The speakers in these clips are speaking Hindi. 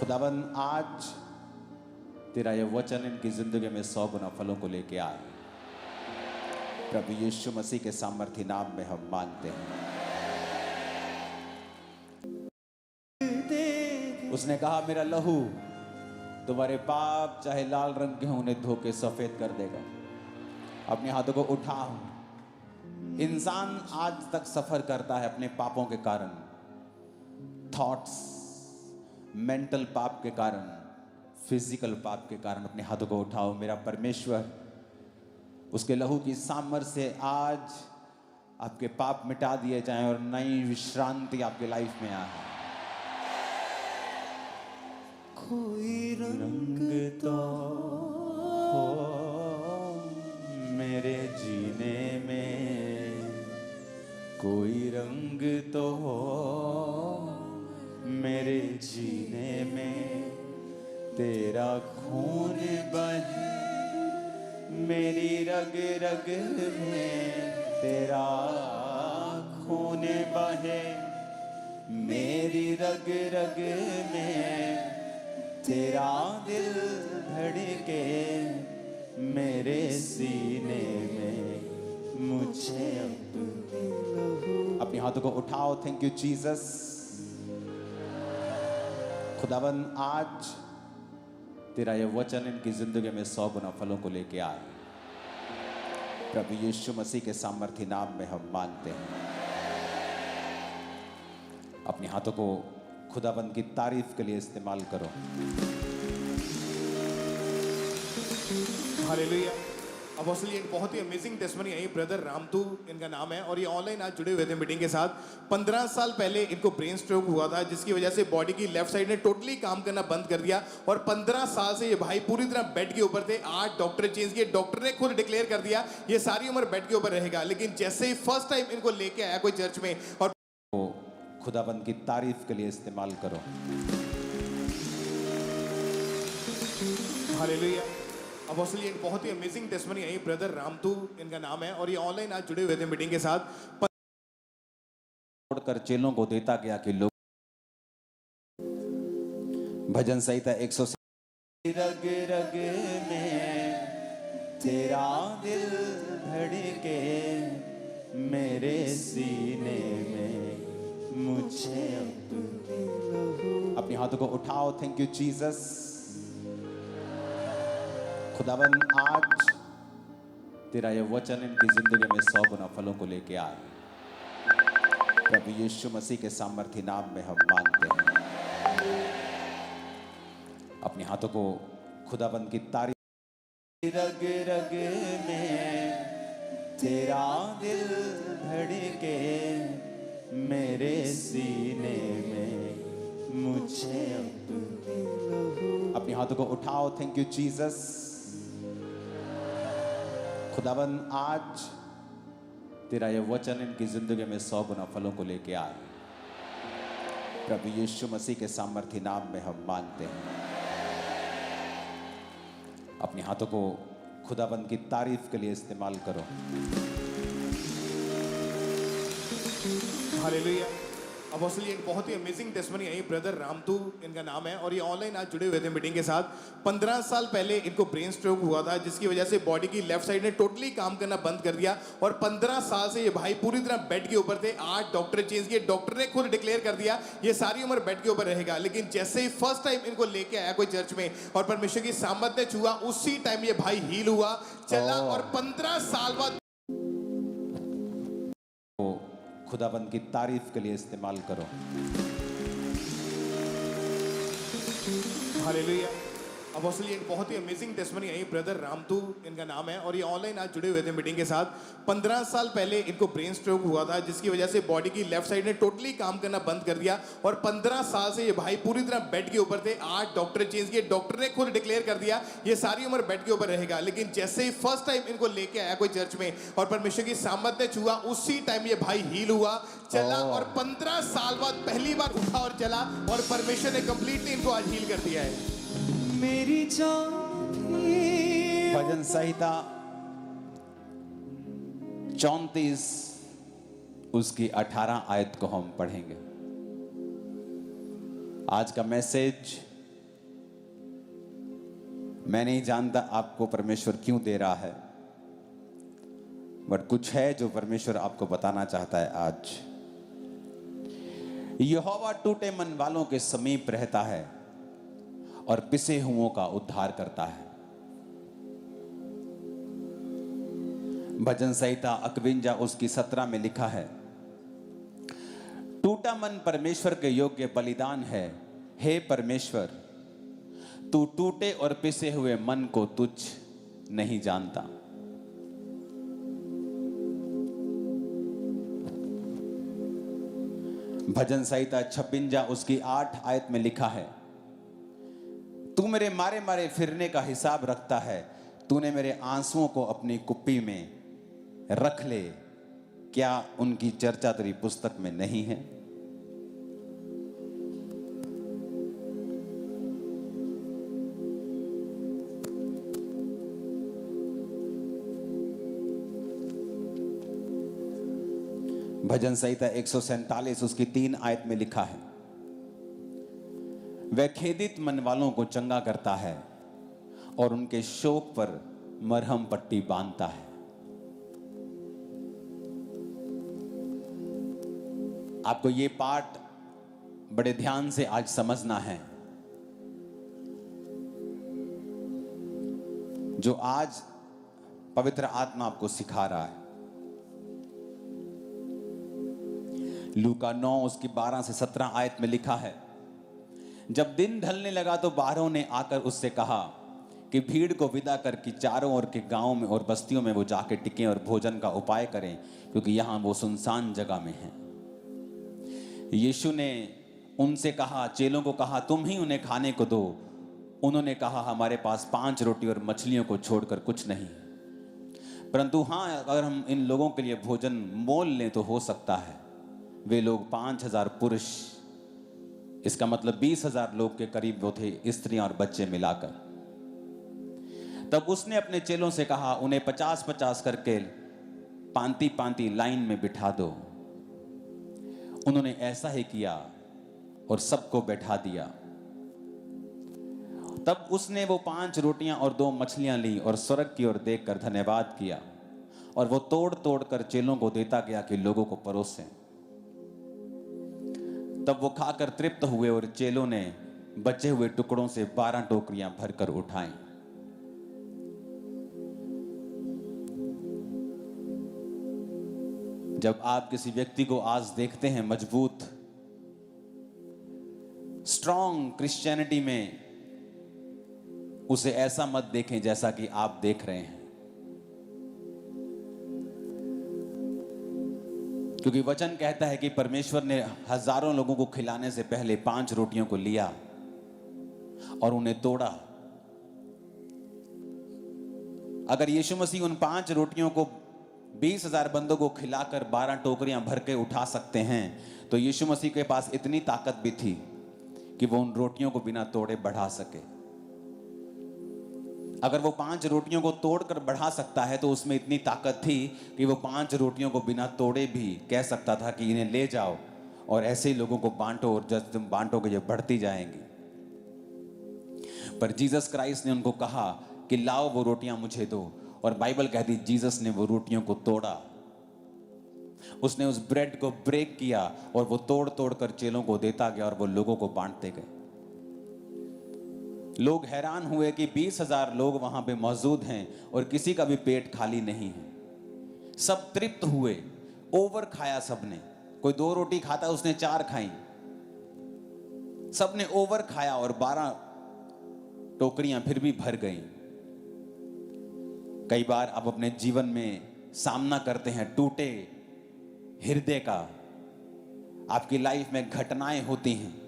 खुदावन आज तेरा ये वचन इनकी जिंदगी में 100 गुना फलों को लेके आए। प्रभु यीशु मसीह के सामर्थी नाम में हम मांगते हैं। उसने कहा मेरा लहू तुम्हारे पाप चाहे लाल रंग के हों उन्हें धो के सफेद कर देगा। अपने हाथों को उठाओ। इंसान आज तक सफर करता है अपने पापों के कारण, थॉट्स, मेंटल पाप के कारण, फिजिकल पाप के कारण। अपने हाथों को उठाओ। मेरा परमेश्वर उसके लहू की सामर्थ से आज आपके पाप मिटा दिए जाएं और नई विश्रांति आपके लाइफ में आए। कोई रंग तो हो मेरे जीने में, कोई रंग तो हो मेरे जीने में, तेरा खून बहे मेरी रग रग में, तेरा खून बहे मेरी रग रग में, तेरा दिल धड़के मेरे सीने में, मुझे अपने हाथों को उठाओ। Thank you Jesus. खुदावन आज तेरा ये वचन इनकी जिंदगी में 100 गुना फलों को लेके आए। प्रभु यीशु मसीह के सामर्थी नाम में हम मांगते हैं। अपने हाथों को खुदावन की तारीफ के लिए इस्तेमाल करो। हालेलुया। अपोस्टल ये एक बहुत ही अमेजिंग टेस्टिमनी है। ब्रदर रामतू इनका नाम है और ये ऑनलाइन आज जुड़े हुए थे मीटिंग के साथ। 15 साल पहले इनको ब्रेन स्ट्रोक हुआ था जिसकी वजह से बॉडी की लेफ्ट साइड ने टोटली काम करना बंद कर दिया और 15 साल से ये भाई पूरी तरह बेड के ऊपर थे। 8 डॉक्टर चेंज किए। डॉक्टर ने खुद डिक्लेयर कर दिया ये सारी उम्र बेड के ऊपर रहेगा। लेकिन जैसे ही फर्स्ट टाइम इनको लेके आया कोई चर्च में और खुदाबंद की तारीफ के लिए इस्तेमाल करो। हालेलुया। अपोस्टल ये एक बहुत ही अमेजिंग टेस्टिमनी है। ब्रदर रामतू इनका नाम है और ये ऑनलाइन आज जुड़े हुए थे मीटिंग के साथ। कर चेलों को देता गया कि लोग भजन संहिता 100 रग रग में तेरा दिल धड़के मेरे सीने में, मुझे अपने हाथों को उठाओ। Thank you Jesus. खुदावन आज तेरा ये वचन इनकी जिंदगी में 100 गुना फलों को लेके आए। प्रभु यीशु मसीह के सामर्थी नाम में हम मांगते हैं। अपने हाथों को खुदावन की तारीफ। रग रग में तेरा दिल धड़के मेरे सीने में, मुझे अपने हाथों को उठाओ। Thank you Jesus. खुदावन आज तेरा ये वचन इनकी जिंदगी में 100 गुना फलों को लेके आए। प्रभु यीशु मसीह के सामर्थी नाम में हम मांगते हैं। अपने हाथों को खुदाबंद की तारीफ के लिए इस्तेमाल करो। हालेलुया। अपोस्टल ये एक बहुत ही अमेजिंग टेस्टिमनी है। ब्रदर रामतू इनका नाम है और ये ऑनलाइन आज जुड़े हुए थे मीटिंग के साथ। 15 साल पहले इनको ब्रेन स्ट्रोक हुआ था जिसकी वजह से बॉडी की लेफ्ट साइड ने टोटली काम करना बंद कर दिया और 15 साल से ये भाई पूरी तरह बेड के ऊपर थे। 8 डॉक्टर चेंज किए। डॉक्टर ने खुद डिक्लेयर कर दिया ये सारी उम्र बेड के ऊपर रहेगा। लेकिन जैसे ही फर्स्ट टाइम इनको लेके आया कोई चर्च में और परमेश्वर की सामर्थ ने छुआ, उसी टाइम ये भाई हील हुआ, चला और 15 साल बाद खुदाबंद की तारीफ के लिए इस्तेमाल करो। हालेलुया। अपोस्टल ये एक बहुत ही अमेजिंग टेस्टिमनी है। ब्रदर रामतू इनका नाम है और ये ऑनलाइन आज जुड़े हुए थे मीटिंग के साथ। 15 साल पहले इनको ब्रेन स्ट्रोक हुआ था जिसकी वजह से बॉडी की लेफ्ट साइड ने टोटली काम करना बंद कर दिया और 15 साल से ये भाई पूरी तरह बेड के ऊपर थे। 8 डॉक्टर चेंज किए। डॉक्टर ने खुद डिक्लेयर कर दिया ये सारी उम्र बेड के ऊपर रहेगा। लेकिन जैसे ही फर्स्ट टाइम इनको लेके आया कोई चर्च में और परमेश्वर की सामर्थ ने छुआ, उसी टाइम ये भाई हील हुआ, चला और 15 साल बाद पहली बार उठा और चला और परमेश्वर ने कंप्लीटली इनको आज हील कर दिया है। मेरी जान भजन संहिता 34 उसकी 18 आयत को हम पढ़ेंगे। आज का मैसेज मैं नहीं जानता आपको परमेश्वर क्यों दे रहा है, बट कुछ है जो परमेश्वर आपको बताना चाहता है आज। यहोवा टूटे मन वालों के समीप रहता है और पिसे हुओं का उद्धार करता है। भजन संहिता 51 उसकी 17 में लिखा है, टूटा मन परमेश्वर के योग्य बलिदान है। हे परमेश्वर, तू टूटे और पिसे हुए मन को तुच्छ नहीं जानता। भजन संहिता 56 उसकी 8 आयत में लिखा है, तू मेरे मारे मारे फिरने का हिसाब रखता है। तूने मेरे आंसुओं को अपनी कुप्पी में रख ले, क्या उनकी चर्चा तेरी पुस्तक में नहीं है? भजन संहिता 147 उसकी 3 आयत में लिखा है, वह खेदित मन वालों को चंगा करता है और उनके शोक पर मरहम पट्टी बांधता है। आपको ये पाठ बड़े ध्यान से आज समझना है, जो आज पवित्र आत्मा आपको सिखा रहा है। लूका 9 उसकी 12 से 17 आयत में लिखा है, जब दिन ढलने लगा तो बारहों ने आकर उससे कहा कि भीड़ को विदा कर कि चारों ओर के गांवों में और बस्तियों में वो जाके टिकें और भोजन का उपाय करें, क्योंकि यहां वो सुनसान जगह में हैं। यीशु ने उनसे कहा, चेलों को कहा, तुम ही उन्हें खाने को दो। उन्होंने कहा, हमारे पास 5 रोटी और मछलियों को छोड़कर कुछ नहीं, परंतु हाँ, अगर हम इन लोगों के लिए भोजन मोल लें तो हो सकता है। वे लोग 5000 पुरुष, इसका मतलब 20,000 लोग के करीब वो थे, स्त्रियां और बच्चे मिलाकर। तब उसने अपने चेलों से कहा, उन्हें 50-50 करके पांति पांति लाइन में बिठा दो। उन्होंने ऐसा ही किया और सबको बैठा दिया। तब उसने वो 5 रोटियां और 2 मछलियां ली और स्वर्ग की ओर देखकर धन्यवाद किया, और वो तोड़ तोड़ कर चेलों को देता गया कि लोगों को परोसें। तब वो खाकर तृप्त हुए और चेलों ने बचे हुए टुकड़ों से 12 टोकरियां भरकर उठाई। जब आप किसी व्यक्ति को आज देखते हैं मजबूत, स्ट्रॉन्ग क्रिश्चियनिटी में, उसे ऐसा मत देखें जैसा कि आप देख रहे हैं, क्योंकि वचन कहता है कि परमेश्वर ने हजारों लोगों को खिलाने से पहले 5 रोटियों को लिया और उन्हें तोड़ा। अगर यीशु मसीह उन 5 रोटियों को 20,000 बंदों को खिलाकर 12 टोकरियां भर के उठा सकते हैं, तो यीशु मसीह के पास इतनी ताकत भी थी कि वो उन रोटियों को बिना तोड़े बढ़ा सके। अगर वो 5 रोटियों को तोड़कर बढ़ा सकता है, तो उसमें इतनी ताकत थी कि वो 5 रोटियों को बिना तोड़े भी कह सकता था कि इन्हें ले जाओ और ऐसे ही लोगों को बांटो, और जब तुम बांटोगे ये बढ़ती जाएंगी। पर जीसस क्राइस्ट ने उनको कहा कि लाओ वो रोटियां मुझे दो, और बाइबल कहती जीसस ने वो रोटियों को तोड़ा। उसने उस ब्रेड को ब्रेक किया और वो तोड़ तोड़ कर चेलों को देता गया और वो लोगों को बांटते गए। लोग हैरान हुए कि 20,000 लोग वहां पे मौजूद हैं और किसी का भी पेट खाली नहीं है। सब तृप्त हुए, ओवर खाया सबने। कोई 2 रोटी खाता, उसने 4 खाई। सबने ओवर खाया और 12 टोकरियां फिर भी भर गई। कई बार आप अपने जीवन में सामना करते हैं टूटे हृदय का। आपकी लाइफ में घटनाएं होती हैं।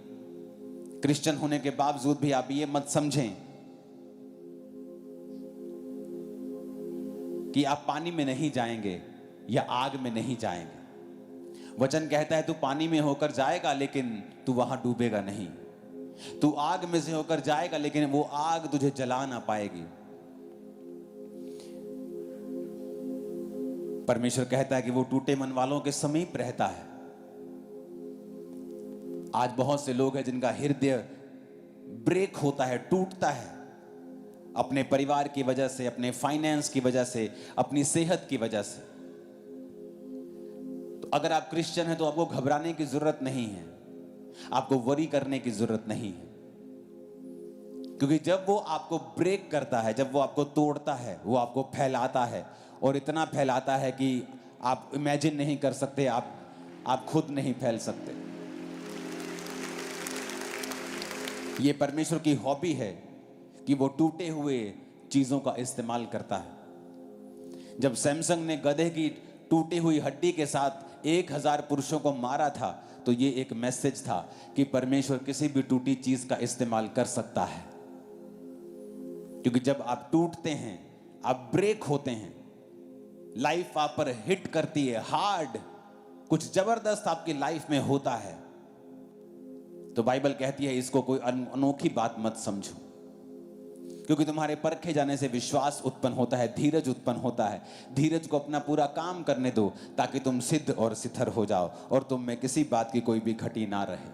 क्रिश्चियन होने के बावजूद भी आप ये मत समझें कि आप पानी में नहीं जाएंगे या आग में नहीं जाएंगे। वचन कहता है तू पानी में होकर जाएगा लेकिन तू वहां डूबेगा नहीं। तू आग में से होकर जाएगा लेकिन वो आग तुझे जला ना पाएगी। परमेश्वर कहता है कि वो टूटे मन वालों के समीप रहता है। आज बहुत से लोग हैं जिनका हृदय ब्रेक होता है, टूटता है, अपने परिवार की वजह से, अपने फाइनेंस की वजह से, अपनी सेहत की वजह से। तो अगर आप क्रिश्चियन हैं तो आपको घबराने की जरूरत नहीं है, आपको वरी करने की जरूरत नहीं है, क्योंकि जब वो आपको ब्रेक करता है, जब वो आपको तोड़ता है, वो आपको फैलाता है, और इतना फैलाता है कि आप इमेजिन नहीं कर सकते, आप खुद नहीं फैल सकते। ये परमेश्वर की हॉबी है कि वो टूटे हुए चीजों का इस्तेमाल करता है। जब सैमसंग ने गधे की टूटी हुई हड्डी के साथ 1000 पुरुषों को मारा था, तो ये एक मैसेज था कि परमेश्वर किसी भी टूटी चीज का इस्तेमाल कर सकता है। क्योंकि जब आप टूटते हैं, आप ब्रेक होते हैं, लाइफ आप पर हिट करती है, हार्ड, कुछ जबरदस्त आपकी लाइफ में होता है, तो बाइबल कहती है इसको कोई अनोखी बात मत समझो, क्योंकि तुम्हारे परखे जाने से विश्वास उत्पन्न होता है, धीरज उत्पन्न होता है। धीरज को अपना पूरा काम करने दो ताकि तुम सिद्ध और सिथर हो जाओ और तुम में किसी बात की कोई भी घटी ना रहे।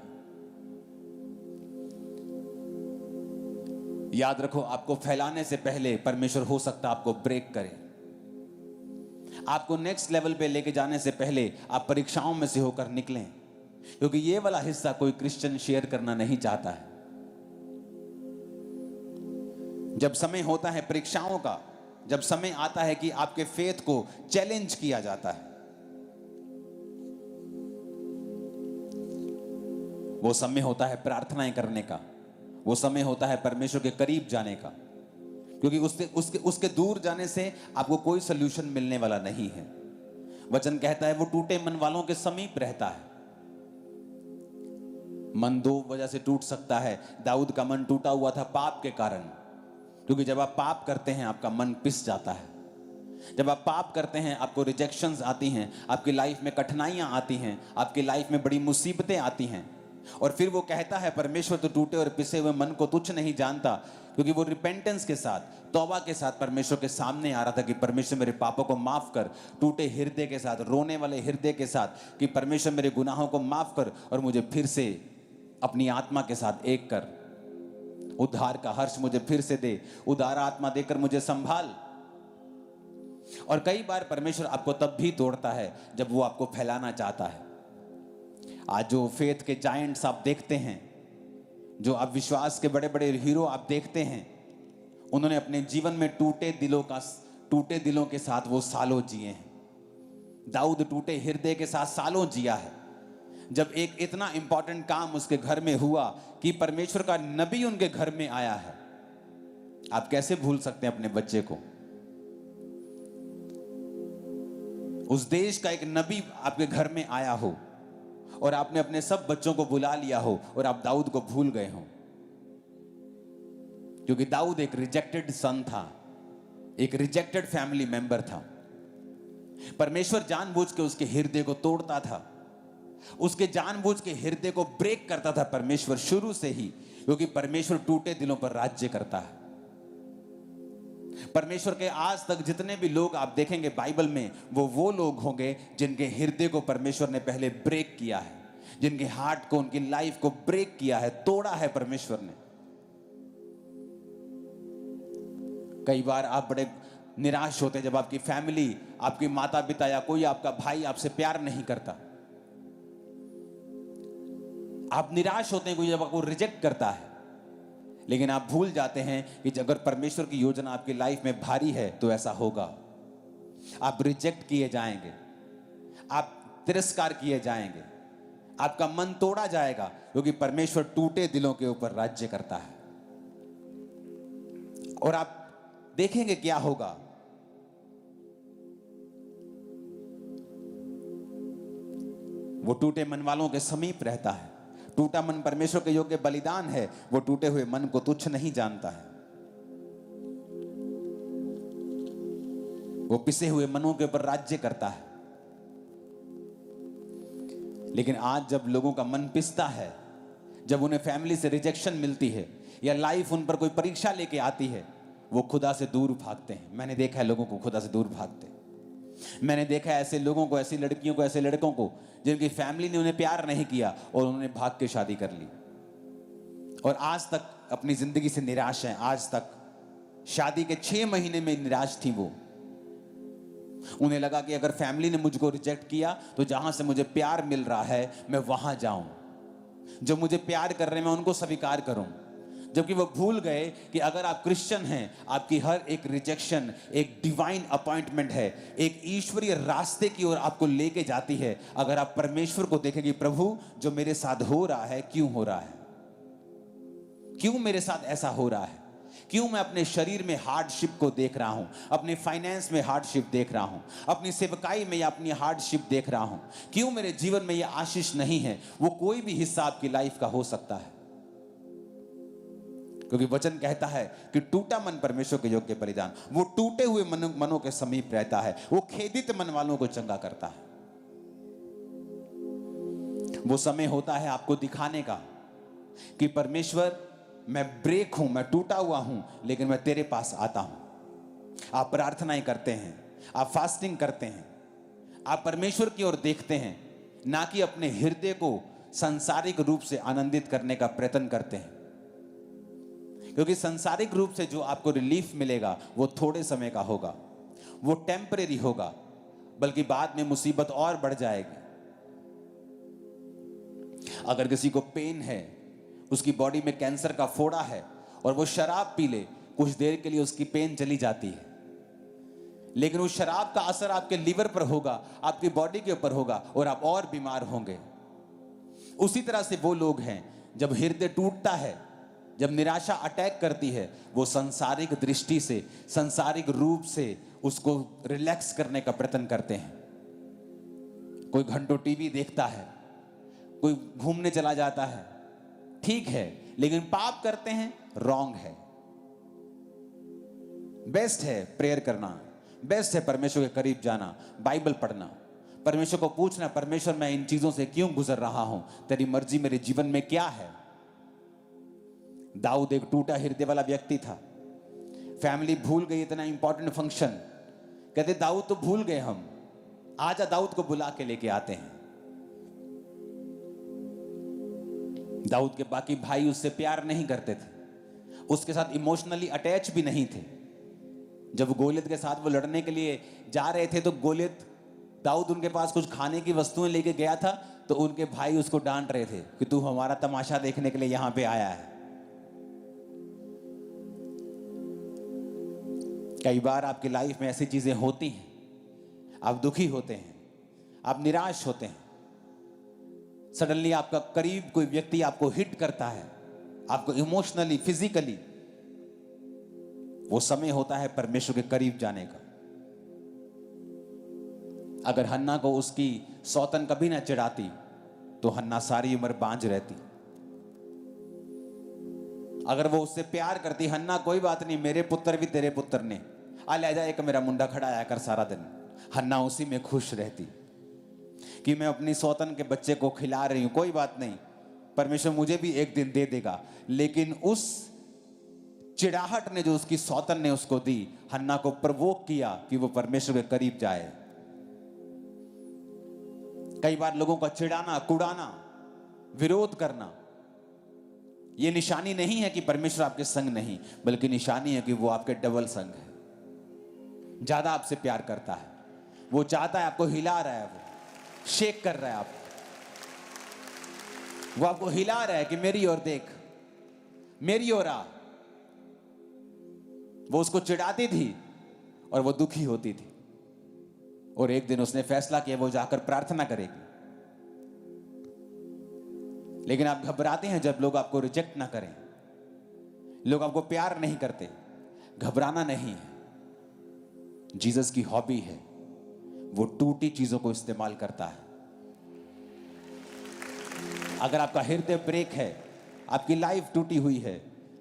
याद रखो, आपको फैलाने से पहले परमेश्वर हो सकता है आपको ब्रेक करे। आपको नेक्स्ट लेवल पे लेके जाने से पहले आप परीक्षाओं में से होकर निकलें, क्योंकि ये वाला हिस्सा कोई क्रिश्चियन शेयर करना नहीं चाहता है। जब समय होता है परीक्षाओं का, जब समय आता है कि आपके फेथ को चैलेंज किया जाता है, वो समय होता है प्रार्थनाएं करने का, वो समय होता है परमेश्वर के करीब जाने का, क्योंकि उसके दूर जाने से आपको कोई सल्यूशन मिलने वाला नहीं है। वचन कहता है वो टूटे मन वालों के समीप रहता है। मन दो वजह से टूट सकता है। दाऊद का मन टूटा हुआ था पाप के कारण, क्योंकि जब आप पाप करते हैं आपका मन पिस जाता है। जब आप पाप करते हैं आपको रिजेक्शंस आती हैं, आपकी लाइफ में कठिनाइयां आती हैं, आपकी लाइफ में बड़ी मुसीबतें आती हैं। और फिर वो कहता है परमेश्वर तो टूटे और पिसे हुए मन को तुच्छ नहीं जानता, क्योंकि वो रिपेंटेंस के साथ, तौबा के साथ परमेश्वर के सामने आ रहा था कि परमेश्वर मेरे पापों को माफ कर, टूटे हृदय के साथ, रोने वाले हृदय के साथ कि परमेश्वर मेरे गुनाहों को माफ कर और मुझे फिर से अपनी आत्मा के साथ एक कर, उद्धार का हर्ष मुझे फिर से दे, उदार आत्मा देकर मुझे संभाल। और कई बार परमेश्वर आपको तब भी तोड़ता है जब वो आपको फैलाना चाहता है। आज जो फेथ के जायंट्स आप देखते हैं, जो आप विश्वास के बड़े बड़े हीरो आप देखते हैं, उन्होंने अपने जीवन में टूटे दिलों के साथ वो सालों जिए हैं। दाऊद टूटे हृदय के साथ सालों जिया है। जब एक इतना इंपॉर्टेंट काम उसके घर में हुआ कि परमेश्वर का नबी उनके घर में आया है, आप कैसे भूल सकते हैं अपने बच्चे को? उस देश का एक नबी आपके घर में आया हो और आपने अपने सब बच्चों को बुला लिया हो और आप दाऊद को भूल गए हो, क्योंकि दाऊद एक रिजेक्टेड सन था, एक रिजेक्टेड फैमिली मेंबर था। परमेश्वर जानबूझ के उसके हृदय को तोड़ता था, उसके जानबूझ के हृदय को ब्रेक करता था परमेश्वर शुरू से ही, क्योंकि परमेश्वर टूटे दिलों पर राज्य करता है। परमेश्वर के आज तक जितने भी लोग आप देखेंगे बाइबल में, वो लोग होंगे जिनके हृदय को परमेश्वर ने पहले ब्रेक किया है, जिनके हार्ट को, उनकी लाइफ को ब्रेक किया है, तोड़ा है परमेश्वर ने। कई बार आप बड़े निराश होते हैं जब आपकी फैमिली, आपकी माता पिता या कोई आपका भाई आपसे प्यार नहीं करता। आप निराश होते हैं कोई जब आपको रिजेक्ट करता है, लेकिन आप भूल जाते हैं कि अगर परमेश्वर की योजना आपकी लाइफ में भारी है तो ऐसा होगा। आप रिजेक्ट किए जाएंगे, आप तिरस्कार किए जाएंगे, आपका मन तोड़ा जाएगा, क्योंकि परमेश्वर टूटे दिलों के ऊपर राज्य करता है। और आप देखेंगे क्या होगा। वो टूटे मन वालों के समीप रहता है। टूटा मन परमेश्वर के योग्य बलिदान है, वो टूटे हुए मन को तुच्छ नहीं जानता है। वो पिसे हुए मनों के ऊपर राज्य करता है। लेकिन आज जब लोगों का मन पिसता है, जब उन्हें फैमिली से रिजेक्शन मिलती है या लाइफ उन पर कोई परीक्षा लेके आती है, वो खुदा से दूर भागते हैं। मैंने देखा है लोगों को खुदा से दूर भागते हैं। मैंने देखा है ऐसे लोगों को, ऐसी लड़कियों को, ऐसे लड़कों को जिनकी फैमिली ने उन्हें प्यार नहीं किया और उन्होंने भाग के शादी कर ली और आज तक अपनी जिंदगी से निराश हैं, आज तक शादी के 6 महीने में निराश थी वो। उन्हें लगा कि अगर फैमिली ने मुझको रिजेक्ट किया तो जहां से मुझे प्यार मिल रहा है मैं वहां जाऊं, जो मुझे प्यार कर रहे हैं मैं उनको स्वीकार करूं। जबकि वो भूल गए कि अगर आप क्रिश्चियन हैं, आपकी हर एक रिजेक्शन एक डिवाइन अपॉइंटमेंट है, एक ईश्वरीय रास्ते की ओर आपको लेके जाती है। अगर आप परमेश्वर को देखेंगे, प्रभु जो मेरे साथ हो रहा है क्यों हो रहा है, क्यों मेरे साथ ऐसा हो रहा है, क्यों मैं अपने शरीर में हार्डशिप को देख रहा हूं, अपने फाइनेंस में हार्डशिप देख रहा हूं, अपनी सेवकाई में या अपनी हार्डशिप देख रहा हूं, क्यों मेरे जीवन में यह आशीष नहीं है। वो कोई भी हिस्सा आपकी लाइफ का हो सकता है, क्योंकि वचन कहता है कि टूटा मन परमेश्वर के योग्य बलिदान, वो टूटे हुए मनों के समीप रहता है, वो खेदित मन वालों को चंगा करता है। वो समय होता है आपको दिखाने का कि परमेश्वर मैं ब्रेक हूं, मैं टूटा हुआ हूं, लेकिन मैं तेरे पास आता हूं। आप प्रार्थनाएं करते हैं, आप फास्टिंग करते हैं, आप परमेश्वर की ओर देखते हैं, ना कि अपने हृदय को सांसारिक रूप से आनंदित करने का प्रयत्न करते हैं। क्योंकि सांसारिक रूप से जो आपको रिलीफ मिलेगा वो थोड़े समय का होगा, वो टेम्परेरी होगा, बल्कि बाद में मुसीबत और बढ़ जाएगी। अगर किसी को पेन है, उसकी बॉडी में कैंसर का फोड़ा है और वो शराब पी ले, कुछ देर के लिए उसकी पेन चली जाती है, लेकिन उस शराब का असर आपके लीवर पर होगा, आपकी बॉडी के ऊपर होगा और आप और बीमार होंगे। उसी तरह से वो लोग हैं, जब हृदय टूटता है, जब निराशा अटैक करती है, वो सांसारिक दृष्टि से, सांसारिक रूप से उसको रिलैक्स करने का प्रयत्न करते हैं। कोई घंटों टीवी देखता है, कोई घूमने चला जाता है, ठीक है, लेकिन पाप करते हैं, रॉन्ग है। बेस्ट है प्रेयर करना, बेस्ट है परमेश्वर के करीब जाना, बाइबल पढ़ना, परमेश्वर को पूछना, परमेश्वर मैं इन चीजों से क्यों गुजर रहा हूं, तेरी मर्जी मेरे जीवन में क्या है। दाऊद एक टूटा हृदय वाला व्यक्ति था। फैमिली भूल गई इतना इंपॉर्टेंट फंक्शन, कहते दाऊद तो भूल गए, हम आजा दाऊद को बुला के लेके आते हैं। दाऊद के बाकी भाई उससे प्यार नहीं करते थे, उसके साथ इमोशनली अटैच भी नहीं थे। जब गोलियत के साथ वो लड़ने के लिए जा रहे थे तो गोलियत, दाऊद उनके पास कुछ खाने की वस्तुएं लेके गया था, तो उनके भाई उसको डांट रहे थे कि तू हमारा तमाशा देखने के लिए यहां पे आया है। कई बार आपकी लाइफ में ऐसी चीजें होती हैं, आप दुखी होते हैं, आप निराश होते हैं, सडनली आपका करीब कोई व्यक्ति आपको हिट करता है, आपको इमोशनली, फिजिकली। वो समय होता है परमेश्वर के करीब जाने का। अगर हन्ना को उसकी सौतन कभी ना चिढ़ाती तो हन्ना सारी उम्र बांझ रहती। अगर वो उससे प्यार करती, हन्ना कोई बात नहीं, मेरे पुत्र भी तेरे पुत्र ने, आ ले जा, एक मेरा मुंडा खड़ा आया कर सारा दिन, हन्ना उसी में खुश रहती कि मैं अपनी सौतन के बच्चे को खिला रही हूं, कोई बात नहीं, परमेश्वर मुझे भी एक दिन दे देगा। लेकिन उस चिढ़ाहट ने जो उसकी सौतन ने उसको दी, हन्ना को प्रवोक किया कि वो परमेश्वर के करीब जाए। कई बार लोगों का चिढ़ाना, कुड़ाना, विरोध करना, यह निशानी नहीं है कि परमेश्वर आपके संग नहीं, बल्कि निशानी है कि वो आपके डबल संग है, ज्यादा आपसे प्यार करता है, वो चाहता है आपको हिला रहा है, वो शेक कर रहा है आपको, वो आपको हिला रहा है कि मेरी ओर देख, मेरी ओर आ। वो उसको चिढ़ाती थी और वो दुखी होती थी, और एक दिन उसने फैसला किया वो जाकर प्रार्थना करेगी। लेकिन आप घबराते हैं जब लोग आपको रिजेक्ट ना करें, लोग आपको प्यार नहीं करते। घबराना नहीं है, जीसस की हॉबी है, वो टूटी चीजों को इस्तेमाल करता है। अगर आपका हृदय ब्रेक है, आपकी लाइफ टूटी हुई है,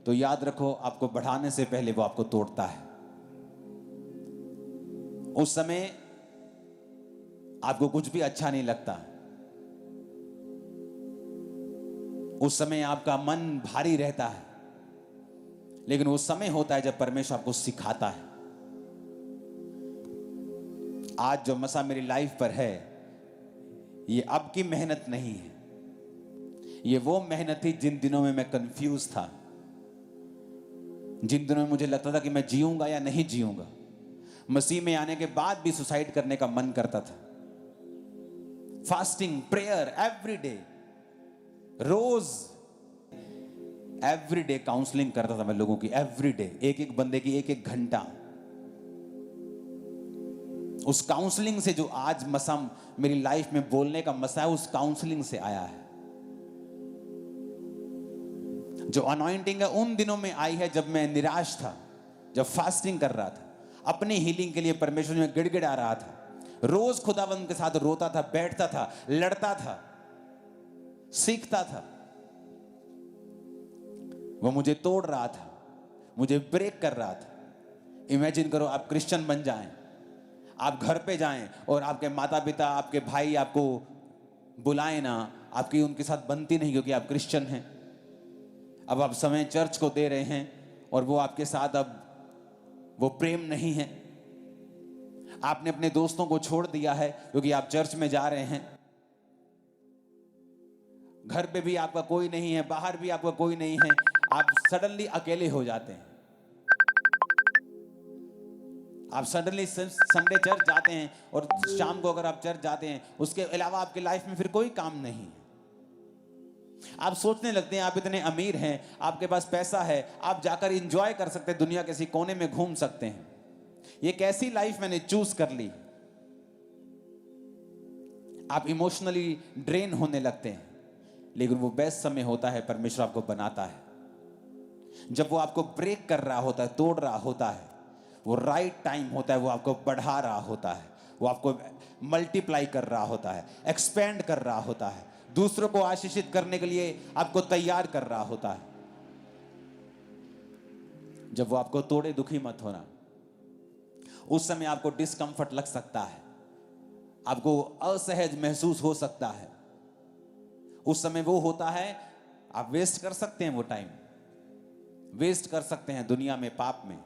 तो याद रखो आपको बढ़ाने से पहले वो आपको तोड़ता है। उस समय आपको कुछ भी अच्छा नहीं लगता, उस समय आपका मन भारी रहता है, लेकिन वो समय होता है जब परमेश्वर आपको सिखाता है। आज जो मसा मेरी लाइफ पर है, ये अब की मेहनत नहीं है, ये वो मेहनत थी जिन दिनों में मैं कंफ्यूज था, जिन दिनों में मुझे लगता था कि मैं जीऊंगा या नहीं जीऊंगा, मसीह में आने के बाद भी सुसाइड करने का मन करता था। फास्टिंग, प्रेयर एवरी डे, रोज एवरी डे काउंसलिंग करता था मैं लोगों की, एवरी डे, एक एक बंदे की एक एक घंटा। उस काउंसलिंग से जो आज मसा मेरी लाइफ में बोलने का मसा है, उस काउंसलिंग से आया है। जो अनॉइंटिंग है उन दिनों में आई है जब मैं निराश था, जब फास्टिंग कर रहा था, अपनी हीलिंग के लिए परमेश्वर में गिड़गिड़ा रहा था, रोज खुदावंद के साथ रोता था, बैठता था, लड़ता था, सीखता था। वो मुझे तोड़ रहा था, मुझे ब्रेक कर रहा था। इमेजिन करो आप क्रिश्चियन बन जाएं, आप घर पे जाएं और आपके माता पिता, आपके भाई आपको बुलाएं ना, आपकी उनके साथ बनती नहीं क्योंकि आप क्रिश्चियन हैं। अब आप समय चर्च को दे रहे हैं और वो आपके साथ अब वो प्रेम नहीं है। आपने अपने दोस्तों को छोड़ दिया है क्योंकि आप चर्च में जा रहे हैं। घर पे भी आपका कोई नहीं है, बाहर भी आपका कोई नहीं है, आप सडनली अकेले हो जाते हैं। आप सडनली संडे चर्च जाते हैं और शाम को अगर आप चर्च जाते हैं, उसके अलावा आपकी लाइफ में फिर कोई काम नहीं है। आप सोचने लगते हैं आप इतने अमीर हैं, आपके पास पैसा है, आप जाकर एंजॉय कर सकते हैं, दुनिया किसी कोने में घूम सकते हैं। ये कैसी लाइफ मैंने चूज कर ली। आप इमोशनली ड्रेन होने लगते हैं, लेकिन वो बेस्ट समय होता है, परमेश्वर आपको बनाता है जब वो आपको ब्रेक कर रहा होता है, तोड़ रहा होता है। वो राइट टाइम होता है, वो आपको बढ़ा रहा होता है, वो आपको मल्टीप्लाई कर रहा होता है, एक्सपेंड कर रहा होता है, दूसरों को आशीषित करने के लिए आपको तैयार कर रहा होता है। जब वो आपको तोड़े, दुखी मत होना। उस समय आपको डिस्कंफर्ट लग सकता है, आपको असहज महसूस हो सकता है। उस समय वो होता है, आप वेस्ट कर सकते हैं, वो टाइम वेस्ट कर सकते हैं, दुनिया में, पाप में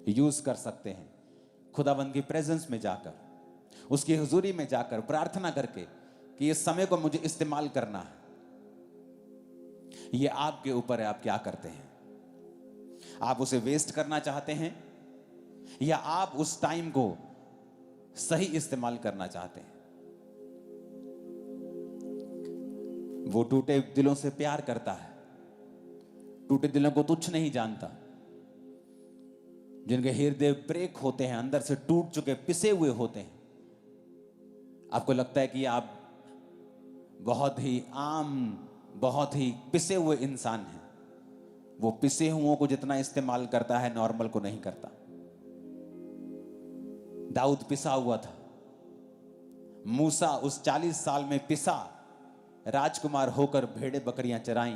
यूज कर सकते हैं। खुदावंद की प्रेजेंस में जाकर, उसकी हुजूरी में जाकर प्रार्थना करके कि इस समय को मुझे इस्तेमाल करना है। ये आपके ऊपर है, आप क्या करते हैं। आप उसे वेस्ट करना चाहते हैं या आप उस टाइम को सही इस्तेमाल करना चाहते हैं। वो टूटे दिलों से प्यार करता है, टूटे दिलों को तुच्छ नहीं जानता। जिनके हृदय ब्रेक होते हैं, अंदर से टूट चुके, पिसे हुए होते हैं। आपको लगता है कि आप बहुत ही आम, बहुत ही पिसे हुए इंसान हैं। वो पिसे हुओं को जितना इस्तेमाल करता है, नॉर्मल को नहीं करता। दाऊद पिसा हुआ था, मूसा उस 40 साल में पिसा, राजकुमार होकर भेड़े बकरियां चराई,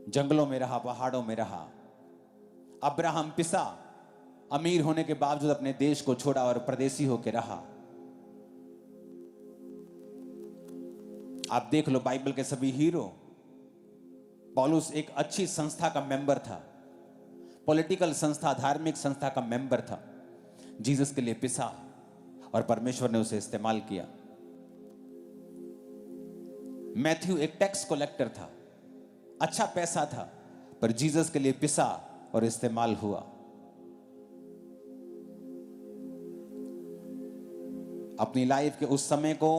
जंगलों में रहा, पहाड़ों में रहा। अब्राहम पिसा, अमीर होने के बावजूद अपने देश को छोड़ा और परदेसी होकर रहा। आप देख लो बाइबल के सभी हीरो। पौलुस एक अच्छी संस्था का मेंबर था, पॉलिटिकल संस्था, धार्मिक संस्था का मेंबर था। जीसस के लिए पिसा और परमेश्वर ने उसे इस्तेमाल किया। मैथ्यू एक टैक्स कलेक्टर था, अच्छा पैसा था, पर जीसस के लिए पिसा और इस्तेमाल हुआ। अपनी लाइफ के उस समय को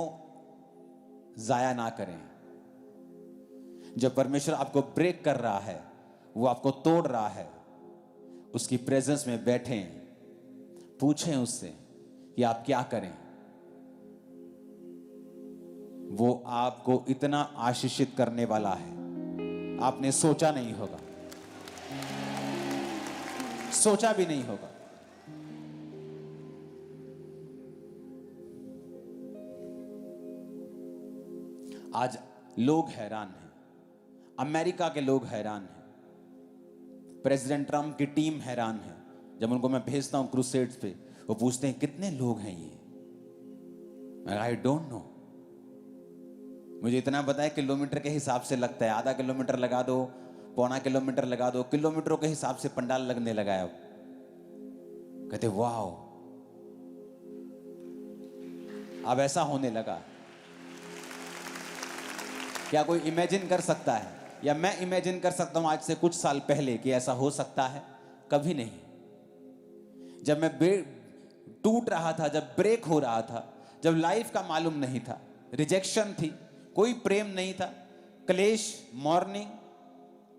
जाया ना करें। जब परमेश्वर आपको ब्रेक कर रहा है, वो आपको तोड़ रहा है, उसकी प्रेजेंस में बैठें, पूछें उससे कि आप क्या करें। वो आपको इतना आशीषित करने वाला है, आपने सोचा नहीं होगा, सोचा भी नहीं होगा। आज लोग हैरान हैं, अमेरिका के लोग हैरान हैं, प्रेसिडेंट ट्रम्प की टीम हैरान है। जब उनको मैं भेजता हूं क्रूसेड्स पे, वो पूछते हैं कितने लोग हैं ये। आई डोंट नो, मुझे इतना पता है किलोमीटर के हिसाब से लगता है। आधा किलोमीटर लगा दो, पौना किलोमीटर लगा दो, किलोमीटरों के हिसाब से पंडाल लगने लगा है। कहते वाओ, अब ऐसा होने लगा। क्या कोई इमेजिन कर सकता है या मैं इमेजिन कर सकता हूं आज से कुछ साल पहले कि ऐसा हो सकता है? कभी नहीं। जब मैं टूट रहा था, जब ब्रेक हो रहा था, जब लाइफ का मालूम नहीं था, रिजेक्शन थी, कोई प्रेम नहीं था, कलेश मॉर्निंग,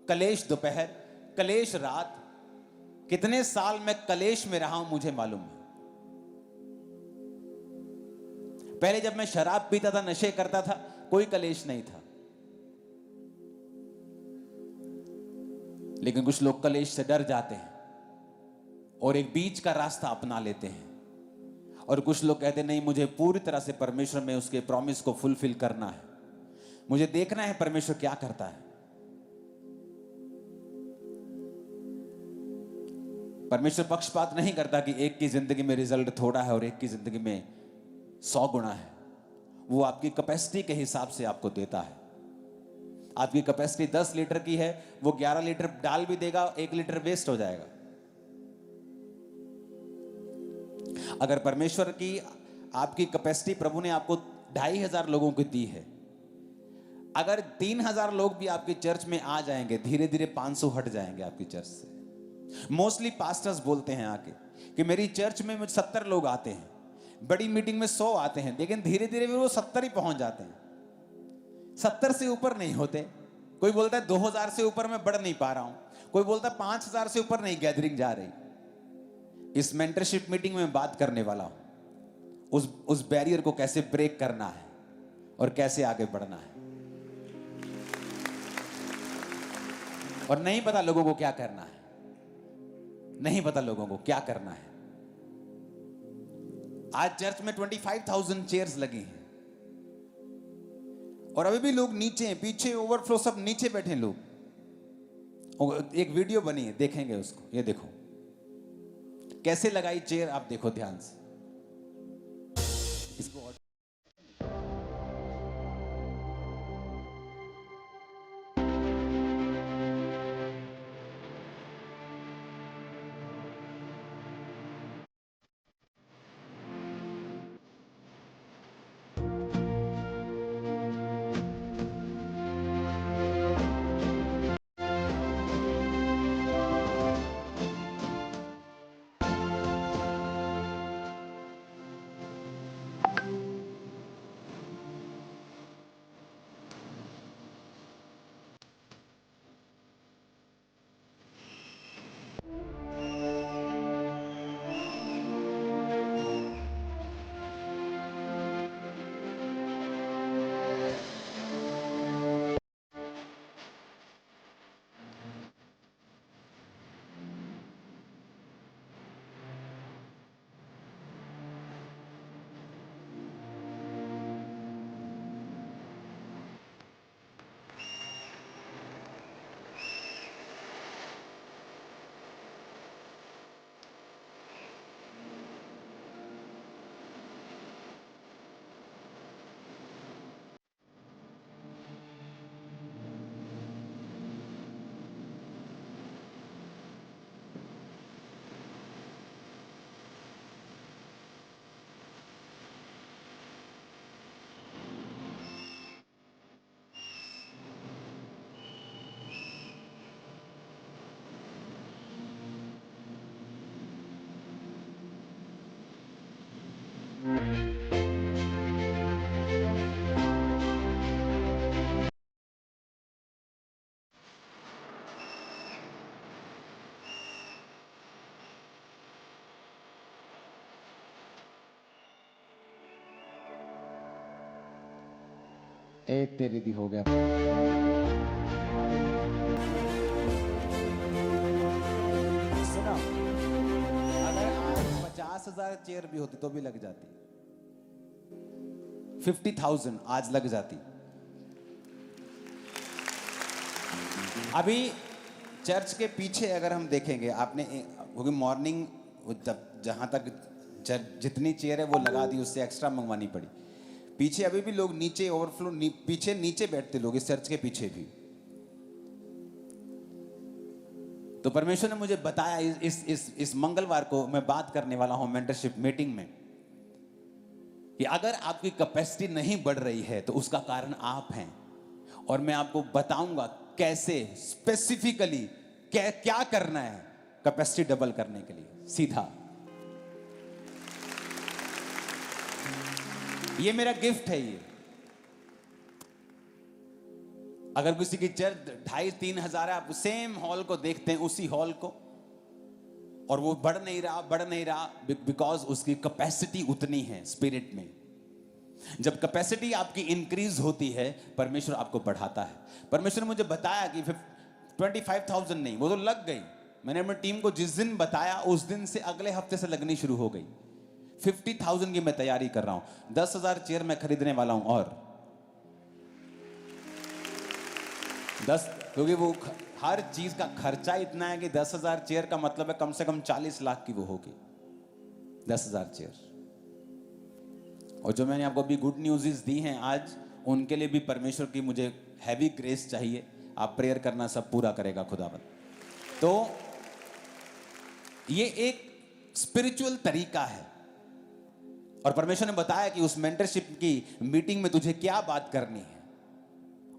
कलेश दोपहर, कलेश रात, कितने साल मैं कलेश में रहा हूं मुझे मालूम है। पहले जब मैं शराब पीता था, नशे करता था, कोई कलेश नहीं था। लेकिन कुछ लोग कलेश से डर जाते हैं और एक बीच का रास्ता अपना लेते हैं, और कुछ लोग कहते हैं नहीं, मुझे पूरी तरह से परमेश्वर में उसके प्रॉमिस को फुलफिल करना है, मुझे देखना है परमेश्वर क्या करता है। परमेश्वर पक्षपात नहीं करता कि एक की जिंदगी में रिजल्ट थोड़ा है और एक की जिंदगी में 100 गुना है। वो आपकी कैपेसिटी के हिसाब से आपको देता है। आपकी कैपेसिटी 10 लीटर की है, वो 11 लीटर डाल भी देगा, 1 लीटर वेस्ट हो जाएगा। अगर परमेश्वर की आपकी कैपेसिटी प्रभु ने आपको 2500 लोगों को दी है, अगर 3000 लोग भी आपकी चर्च में आ जाएंगे, धीरे धीरे 500 हट जाएंगे आपकी चर्च से। मोस्टली पास्टर्स बोलते हैं आके कि मेरी चर्च में मुझे 70 लोग आते हैं, बड़ी मीटिंग में 100 आते हैं, लेकिन धीरे धीरे वो 70 ही पहुंच जाते हैं, 70 से ऊपर नहीं होते। कोई बोलता है 2000 से ऊपर मैं बढ़ नहीं पा रहा हूं, कोई बोलता है 5000 से ऊपर नहीं गैदरिंग जा रही। इस मेंटरशिप मीटिंग में बात करने वाला हूं उस बैरियर को कैसे ब्रेक करना है और कैसे आगे बढ़ना है। और नहीं पता लोगों को क्या करना है, नहीं पता लोगों को क्या करना है। आज चर्च में 25,000 चेयर्स लगी हैं और अभी भी लोग नीचे हैं, पीछे ओवरफ्लो, सब नीचे बैठे लोग। एक वीडियो बनी है, देखेंगे उसको। ये देखो कैसे लगाई चेयर, आप देखो ध्यान से इसको। एक तेरी दी हो गया। सुनो, अगर आज 50,000 चेयर भी होती तो भी लग जाती, 50,000 आज लग जाती। अभी चर्च के पीछे अगर हम देखेंगे, आपने क्योंकि मॉर्निंग जहां तक जितनी चेयर है वो लगा दी, उससे एक्स्ट्रा मंगवानी पड़ी। पीछे अभी भी लोग नीचे ओवरफ्लो, पीछे नीचे बैठते लोग, इस चर्च के पीछे भी। तो परमेश्वर ने मुझे बताया इस मंगलवार को मैं बात करने वाला हूं मेंटरशिप मीटिंग में कि अगर आपकी कैपेसिटी नहीं बढ़ रही है तो उसका कारण आप हैं, और मैं आपको बताऊंगा कैसे स्पेसिफिकली क्या करना है कैपेसिटी डबल करने के लिए। सीधा ये मेरा गिफ्ट है। ये अगर किसी की चर्च 2,500-3,000 हजार है, आप सेम हॉल को देखते हैं, उसी हॉल को, और वो बढ़ नहीं रहा बिकॉज उसकी कैपेसिटी उतनी है स्पिरिट में। जब कैपेसिटी आपकी इंक्रीज होती है, परमेश्वर आपको बढ़ाता है। परमेश्वर ने मुझे बताया कि 25,000 नहीं, वो तो लग गई। मैंने अपनी टीम को जिस दिन बताया उस दिन से अगले हफ्ते से लगनी शुरू हो गई। 50,000 की मैं तैयारी कर रहा हूं। 10,000 चेयर मैं खरीदने वाला हूं, और 10, क्योंकि वो हर चीज का खर्चा इतना है कि 10,000 चेयर का मतलब है कम से कम 40 लाख की वो होगी। 10,000 चेयर। और जो मैंने आपको अभी गुड न्यूज़ दी हैं आज, उनके लिए भी परमेश्वर की मुझे हैवी ग्रेस चाहिए। आप प्रेयर करना, सब पूरा करेगा खुदावंद। तो ये एक स्पिरिचुअल तरीका है, और परमेश्वर ने बताया कि उस मेंटरशिप की मीटिंग में तुझे क्या बात करनी है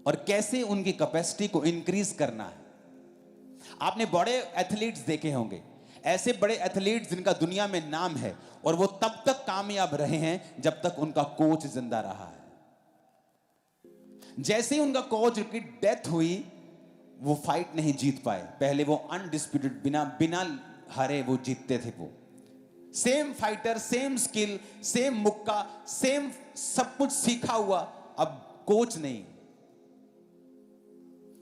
और कैसे उनकी कैपेसिटी को इंक्रीज करना है। आपने बड़े एथलीट्स देखे होंगे, ऐसे बड़े एथलीट्स जिनका दुनिया में नाम है, और वो तब तक कामयाब रहे हैं जब तक उनका कोच जिंदा रहा है। जैसे ही उनका कोच की डेथ हुई, वो फाइट नहीं जीत पाए। पहले वो अनडिस्प्यूटेड, बिना हारे वो जीतते थे। वो same fighter, same skill, same मुक्का, सेम सब कुछ सीखा हुआ, अब कोच नहीं।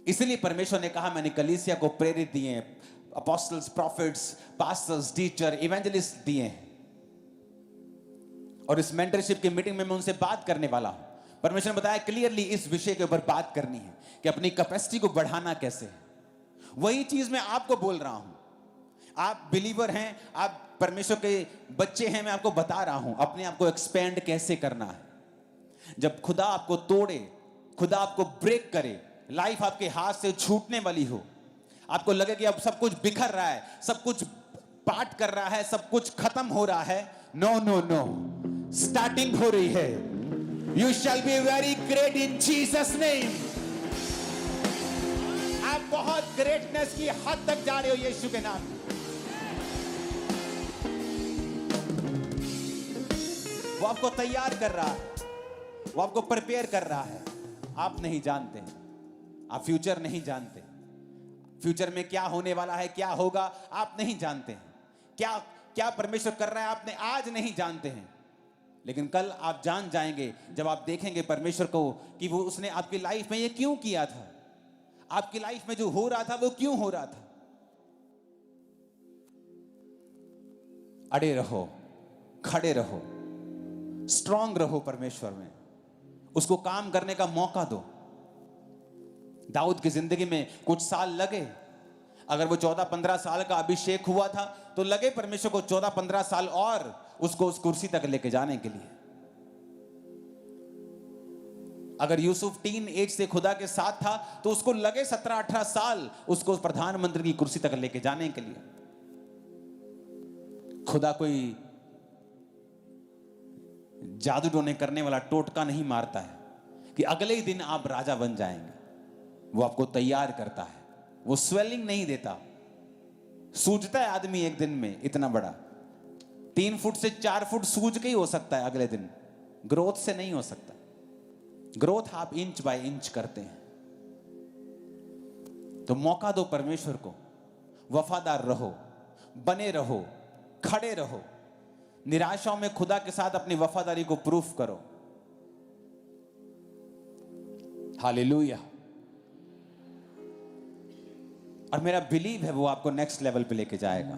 इसलिए परमेश्वर ने कहा, मैंने कलीसिया को प्रेरित दिए हैं, apostles, profits, pastors, teacher, evangelist दिए हैं। और इस मेंटरशिप की मीटिंग में मैं उनसे बात करने वाला हूं। परमेश्वर ने बताया क्लियरली इस विषय के ऊपर बात करनी है कि अपनी कैपेसिटी को बढ़ाना कैसे है। वही चीज मैं आपको बोल रहा हूं। आप बिलीवर हैं, आप परमेश्वर के बच्चे हैं, मैं आपको बता रहा हूं अपने आप को एक्सपेंड कैसे करना है। जब खुदा आपको तोड़े, खुदा आपको ब्रेक करे, लाइफ आपके हाथ से छूटने वाली हो, आपको लगे कि अब सब कुछ बिखर रहा है, सब कुछ पाट कर रहा है, सब कुछ खत्म हो रहा है, नो नो नो, स्टार्टिंग हो रही है। You shall be very great in Jesus name. आप बहुत ग्रेटनेस की हद तक जा रहे हो यीशु के नाम में। वो आपको तैयार कर रहा है, वो आपको प्रिपेयर कर रहा है। आप नहीं जानते, आप फ्यूचर नहीं जानते, फ्यूचर में क्या होने वाला है, क्या होगा आप नहीं जानते हैं, क्या क्या परमेश्वर कर रहा है आपने आज नहीं जानते हैं। लेकिन कल आप जान जाएंगे जब आप देखेंगे परमेश्वर को कि वो उसने आपकी लाइफ में ये क्यों किया था, आपकी लाइफ में जो हो रहा था वो क्यों हो रहा था। अड़े रहो, खड़े रहो, स्ट्रांग रहो परमेश्वर में, उसको काम करने का मौका दो। दाऊद की जिंदगी में कुछ साल लगे। अगर वो 14-15 साल का अभिषेक हुआ था तो लगे परमेश्वर को 14-15 साल और उसको उस कुर्सी तक लेके जाने के लिए। अगर यूसुफ टीन एज से खुदा के साथ था तो उसको लगे 17-18 साल उसको उस प्रधानमंत्री की कुर्सी तक लेके जाने के लिए। खुदा कोई जादू टोने करने वाला टोटका नहीं मारता है कि अगले ही दिन आप राजा बन जाएंगे। वो आपको तैयार करता है, वो स्वेलिंग नहीं देता। सूजता है आदमी एक दिन में इतना बड़ा, 3 फुट से 4 फुट सूज के ही हो सकता है अगले दिन, ग्रोथ से नहीं हो सकता। ग्रोथ आप इंच बाय इंच करते हैं। तो मौका दो परमेश्वर को, वफादार रहो, बने रहो, खड़े रहो, निराशाओं में खुदा के साथ अपनी वफादारी को प्रूफ करो। हालेलुया। और मेरा बिलीव है वो आपको नेक्स्ट लेवल पे लेके जाएगा।